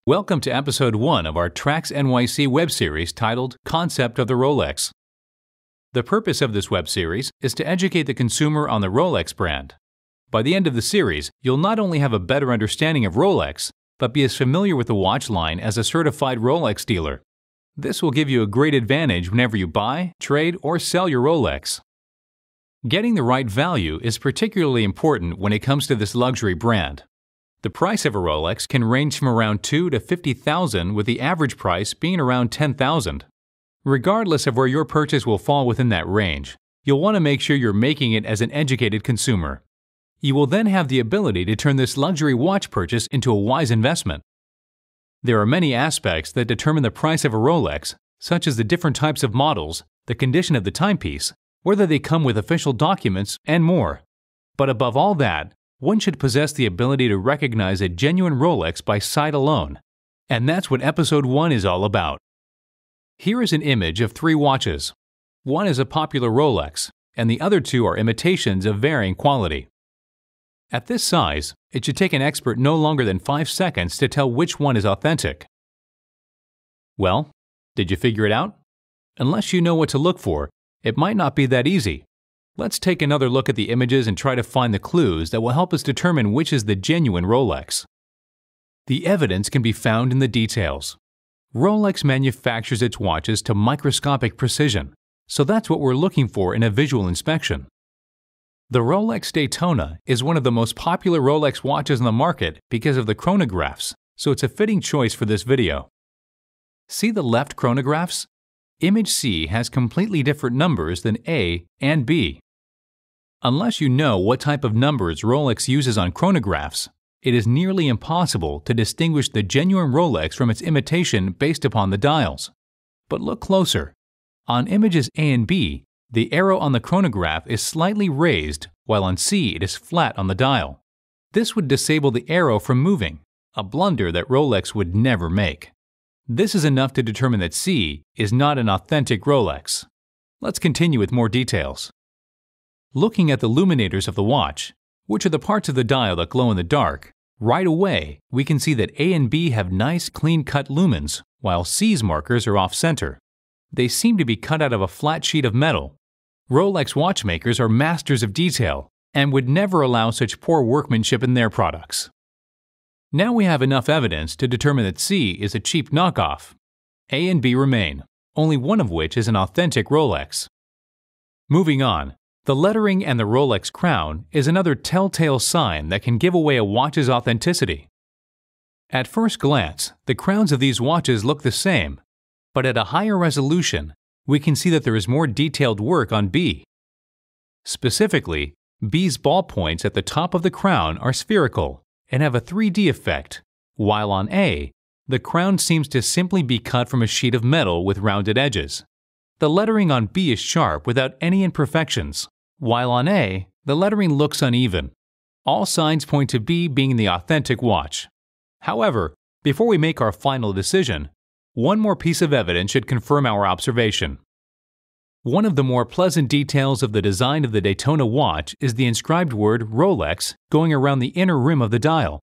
Welcome to episode 1 of our Tracks NYC web series titled Concept of the Rolex. The purpose of this web series is to educate the consumer on the Rolex brand. By the end of the series, you'll not only have a better understanding of Rolex, but be as familiar with the watch line as a certified Rolex dealer. This will give you a great advantage whenever you buy, trade, or sell your Rolex. Getting the right value is particularly important when it comes to this luxury brand. The price of a Rolex can range from around $2,000 to $50,000, with the average price being around $10,000. Regardless of where your purchase will fall within that range, you'll want to make sure you're making it as an educated consumer. You will then have the ability to turn this luxury watch purchase into a wise investment. There are many aspects that determine the price of a Rolex, such as the different types of models, the condition of the timepiece, whether they come with official documents, and more. But above all that, one should possess the ability to recognize a genuine Rolex by sight alone. And that's what episode 1 is all about. Here is an image of 3 watches. One is a popular Rolex, and the other 2 are imitations of varying quality. At this size, it should take an expert no longer than 5 seconds to tell which one is authentic. Well, did you figure it out? Unless you know what to look for, it might not be that easy. Let's take another look at the images and try to find the clues that will help us determine which is the genuine Rolex. The evidence can be found in the details. Rolex manufactures its watches to microscopic precision, so that's what we're looking for in a visual inspection. The Rolex Daytona is one of the most popular Rolex watches on the market because of the chronographs, so it's a fitting choice for this video. See the left chronographs? Image C has completely different numbers than A and B. Unless you know what type of numbers Rolex uses on chronographs, it is nearly impossible to distinguish the genuine Rolex from its imitation based upon the dials. But look closer. On images A and B, the arrow on the chronograph is slightly raised, while on C it is flat on the dial. This would disable the arrow from moving, a blunder that Rolex would never make. This is enough to determine that C is not an authentic Rolex. Let's continue with more details. Looking at the luminators of the watch, which are the parts of the dial that glow in the dark, right away we can see that A and B have nice clean-cut lumens, while C's markers are off-center. They seem to be cut out of a flat sheet of metal. Rolex watchmakers are masters of detail and would never allow such poor workmanship in their products. Now we have enough evidence to determine that C is a cheap knockoff. A and B remain, only one of which is an authentic Rolex. Moving on, the lettering and the Rolex crown is another telltale sign that can give away a watch's authenticity. At first glance, the crowns of these watches look the same, but at a higher resolution, we can see that there is more detailed work on B. Specifically, B's ballpoints at the top of the crown are spherical and have a 3D effect, while on A, the crown seems to simply be cut from a sheet of metal with rounded edges. The lettering on B is sharp without any imperfections, while on A, the lettering looks uneven. All signs point to B being the authentic watch. However, before we make our final decision, one more piece of evidence should confirm our observation. One of the more pleasant details of the design of the Daytona watch is the inscribed word Rolex going around the inner rim of the dial.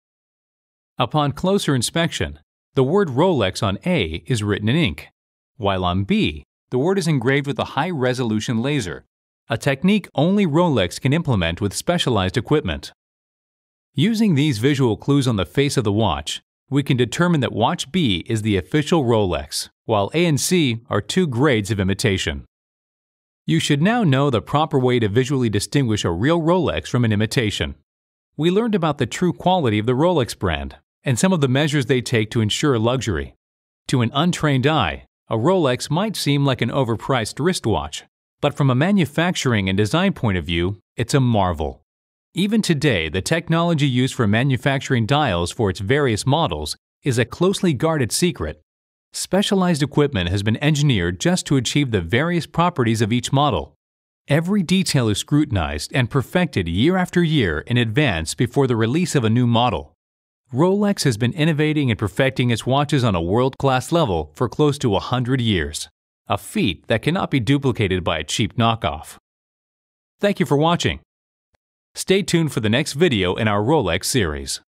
Upon closer inspection, the word Rolex on A is written in ink, while on B, the word is engraved with a high-resolution laser, a technique only Rolex can implement with specialized equipment. Using these visual clues on the face of the watch, we can determine that watch B is the official Rolex, while A and C are 2 grades of imitation. You should now know the proper way to visually distinguish a real Rolex from an imitation. We learned about the true quality of the Rolex brand and some of the measures they take to ensure luxury. To an untrained eye, a Rolex might seem like an overpriced wristwatch, but from a manufacturing and design point of view, it's a marvel. Even today, the technology used for manufacturing dials for its various models is a closely guarded secret. Specialized equipment has been engineered just to achieve the various properties of each model. Every detail is scrutinized and perfected year after year in advance before the release of a new model. Rolex has been innovating and perfecting its watches on a world-class level for close to 100 years, a feat that cannot be duplicated by a cheap knockoff. Thank you for watching. Stay tuned for the next video in our Rolex series.